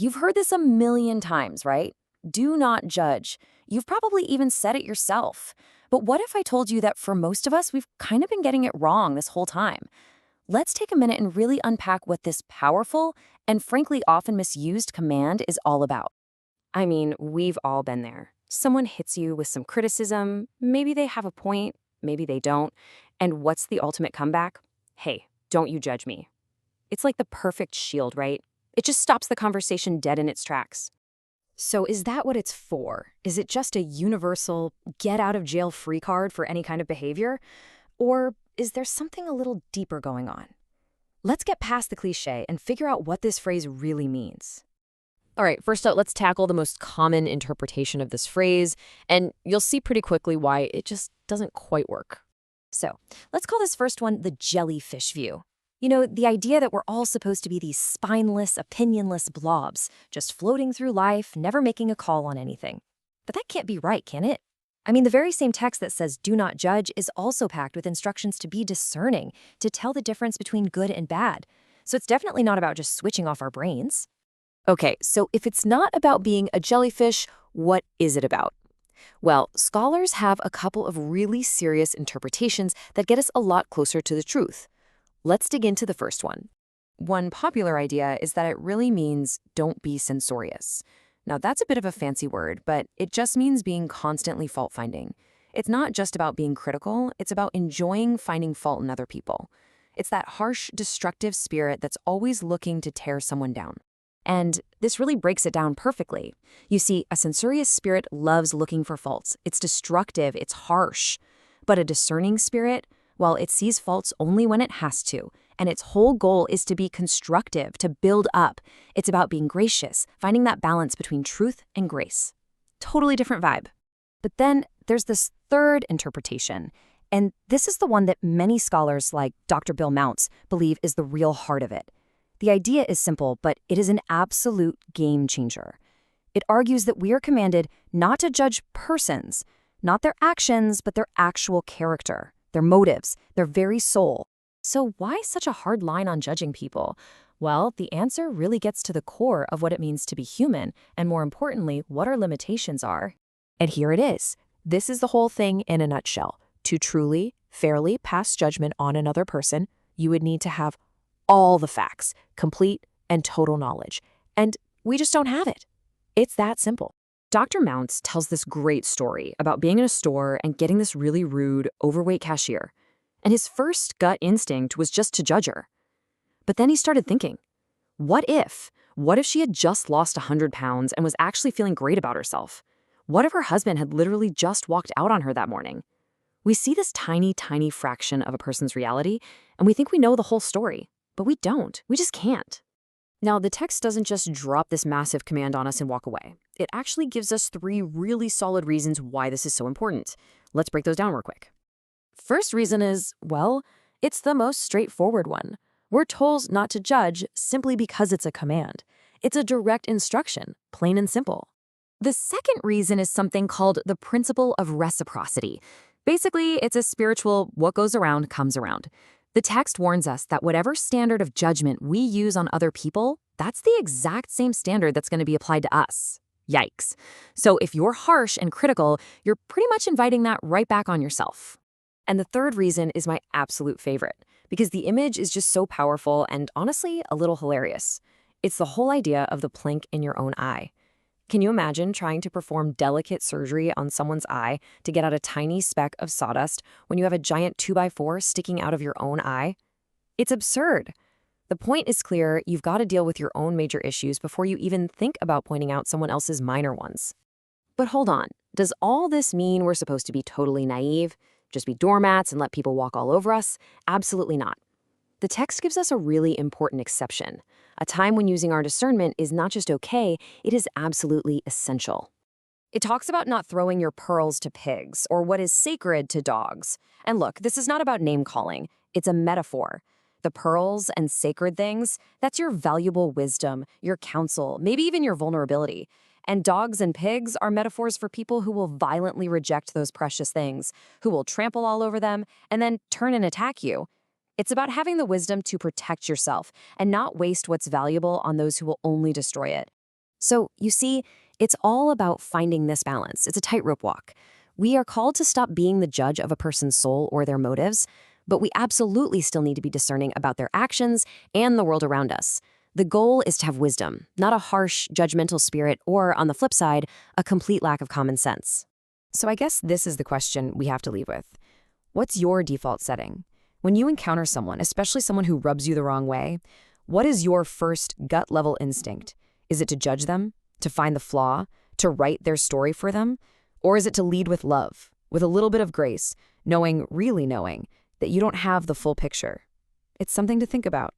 You've heard this a million times, right? Do not judge. You've probably even said it yourself. But what if I told you that for most of us, we've kind of been getting it wrong this whole time? Let's take a minute and really unpack what this powerful and frankly often misused command is all about. I mean, we've all been there. Someone hits you with some criticism, maybe they have a point, maybe they don't, and what's the ultimate comeback? Hey, don't you judge me. It's like the perfect shield, right? It just stops the conversation dead in its tracks. So is that what it's for? Is it just a universal get-out-of-jail-free card for any kind of behavior? Or is there something a little deeper going on? Let's get past the cliche and figure out what this phrase really means. All right, first up, let's tackle the most common interpretation of this phrase, and you'll see pretty quickly why it just doesn't quite work. So, let's call this first one the jellyfish view. You know, the idea that we're all supposed to be these spineless, opinionless blobs, just floating through life, never making a call on anything. But that can't be right, can it? I mean, the very same text that says do not judge is also packed with instructions to be discerning, to tell the difference between good and bad. So it's definitely not about just switching off our brains. Okay, so if it's not about being a jellyfish, what is it about? Well, scholars have a couple of really serious interpretations that get us a lot closer to the truth. Let's dig into the first one. One popular idea is that it really means don't be censorious. Now, that's a bit of a fancy word, but it just means being constantly fault-finding. It's not just about being critical, it's about enjoying finding fault in other people. It's that harsh, destructive spirit that's always looking to tear someone down. And this really breaks it down perfectly. You see, a censorious spirit loves looking for faults. It's destructive, it's harsh. But a discerning spirit, well, it sees faults only when it has to, and its whole goal is to be constructive, to build up. It's about being gracious, finding that balance between truth and grace. Totally different vibe. But then there's this third interpretation, and this is the one that many scholars like Dr. Bill Mounce believe is the real heart of it. The idea is simple, but it is an absolute game changer. It argues that we are commanded not to judge persons, not their actions, but their actual character, their motives, their very soul. So why such a hard line on judging people? Well, the answer really gets to the core of what it means to be human, and more importantly, what our limitations are. And here it is. This is the whole thing in a nutshell. To truly, fairly pass judgment on another person, you would need to have all the facts, complete and total knowledge. And we just don't have it. It's that simple. Dr. Mounce tells this great story about being in a store and getting this really rude, overweight cashier. And his first gut instinct was just to judge her. But then he started thinking, what if? What if she had just lost 100 pounds and was actually feeling great about herself? What if her husband had literally just walked out on her that morning? We see this tiny, tiny fraction of a person's reality, and we think we know the whole story. But we don't. We just can't. Now, the text doesn't just drop this massive command on us and walk away. It actually gives us 3 really solid reasons why this is so important. Let's break those down real quick. First reason is, well, it's the most straightforward one. We're told not to judge simply because it's a command. It's a direct instruction, plain and simple. The second reason is something called the principle of reciprocity. Basically, it's a spiritual what goes around comes around. The text warns us that whatever standard of judgment we use on other people, that's the exact same standard that's going to be applied to us. Yikes. So if you're harsh and critical, you're pretty much inviting that right back on yourself. And the third reason is my absolute favorite, because the image is just so powerful and honestly a little hilarious. It's the whole idea of the plank in your own eye. Can you imagine trying to perform delicate surgery on someone's eye to get out a tiny speck of sawdust when you have a giant 2x4 sticking out of your own eye? It's absurd. The point is clear, you've got to deal with your own major issues before you even think about pointing out someone else's minor ones. But hold on, does all this mean we're supposed to be totally naive? Just be doormats and let people walk all over us? Absolutely not. The text gives us a really important exception, a time when using our discernment is not just okay, it is absolutely essential. It talks about not throwing your pearls to pigs or what is sacred to dogs. And look, this is not about name-calling. It's a metaphor. The pearls and sacred things, that's your valuable wisdom, your counsel, maybe even your vulnerability. And dogs and pigs are metaphors for people who will violently reject those precious things, who will trample all over them and then turn and attack you. It's about having the wisdom to protect yourself and not waste what's valuable on those who will only destroy it. So, you see, it's all about finding this balance. It's a tightrope walk. We are called to stop being the judge of a person's soul or their motives, but we absolutely still need to be discerning about their actions and the world around us. The goal is to have wisdom, not a harsh, judgmental spirit, or, on the flip side, a complete lack of common sense. So I guess this is the question we have to leave with. What's your default setting? When you encounter someone, especially someone who rubs you the wrong way, what is your first gut-level instinct? Is it to judge them, to find the flaw, to write their story for them? Or is it to lead with love, with a little bit of grace, knowing, really knowing, that you don't have the full picture? It's something to think about.